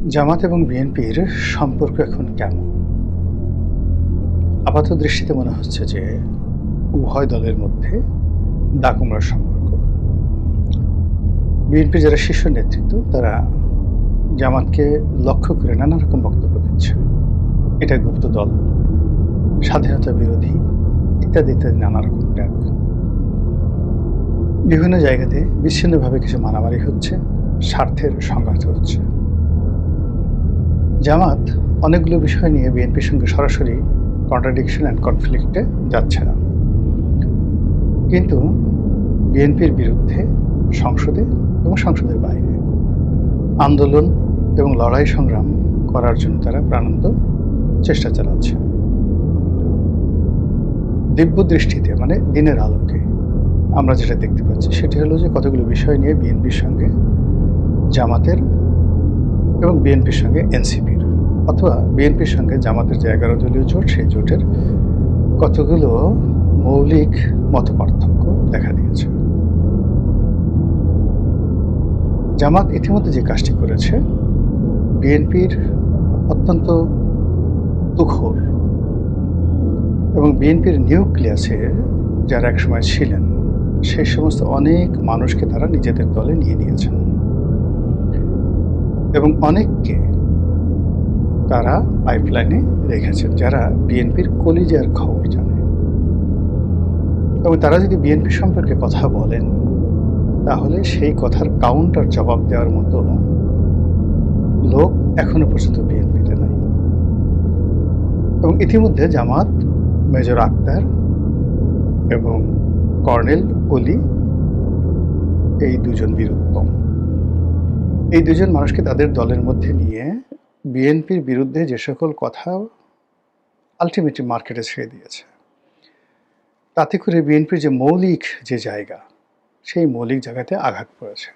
জামাত এবং বিএনপির সম্পর্ক এখন কেমন? আপাত দৃষ্টিতে মনে হচ্ছে যে উভয় দলের মধ্যে দাকুমড়ার সম্পর্ক। বিএনপির যারা শীর্ষ নেতৃত্ব তারা জামাতকে লক্ষ্য করে নানা রকম বক্তব্য দিচ্ছে। এটা গুপ্ত দল, স্বাধীনতা বিরোধী ইত্যাদি ইত্যাদি নানা রকম ট্যাগ। বিভিন্ন জায়গাতে বিচ্ছিন্নভাবে কিছু মারামারি হচ্ছে, স্বার্থের সংঘাত হচ্ছে। জামাত অনেকগুলো বিষয় নিয়ে বিএনপির সঙ্গে সরাসরি কন্ট্রাডিকশন অ্যান্ড কনফ্লিক্টে যাচ্ছে না, কিন্তু বিএনপির বিরুদ্ধে সংসদে এবং সংসদের বাইরে আন্দোলন এবং লড়াই সংগ্রাম করার জন্য তারা প্রাণান্ত চেষ্টা চালাচ্ছে। দিব্য দৃষ্টিতে মানে দিনের আলোকে আমরা যেটা দেখতে পাচ্ছি সেটি হলো যে কতগুলো বিষয় নিয়ে বিএনপির সঙ্গে জামাতের এবং বিএনপির সঙ্গে এনসিপির অথবা বিএনপির সঙ্গে জামাতের যে 11 দলীয় জোট সেই জোটের কতগুলো মৌলিক মতপার্থক্য দেখা দিয়েছে। জামাত ইতিমধ্যে যে কাজটি করেছে, বিএনপির অত্যন্ত তুখোড় এবং বিএনপির নিউক্লিয়াসে যারা একসময় ছিলেন সেই সমস্ত অনেক মানুষকে তারা নিজেদের দলে নিয়ে নিয়েছেন এবং অনেককে তারা পাইপলাইনে রেখেছেন যারা বিএনপির কলিজার খবর জানে, এবং তারা যদি বিএনপি সম্পর্কে কথা বলেন তাহলে সেই কথার কাউন্টার জবাব দেওয়ার মতো লোক এখনো পর্যন্ত বিএনপিতে নাই। এবং ইতিমধ্যে জামাত মেজর আক্তার এবং কর্নেল অলি এই দুজন বীরুত্তম, এই দুজন মানুষকে তাদের দলের মধ্যে নিয়ে বিএনপির বিরুদ্ধে যে সকল কথা আলটিমেটলি মার্কেটে ছেড়ে দিয়েছে, তাতে করে বিএনপির যে মৌলিক যে জায়গা সেই মৌলিক জায়গাতে আঘাত পড়েছে।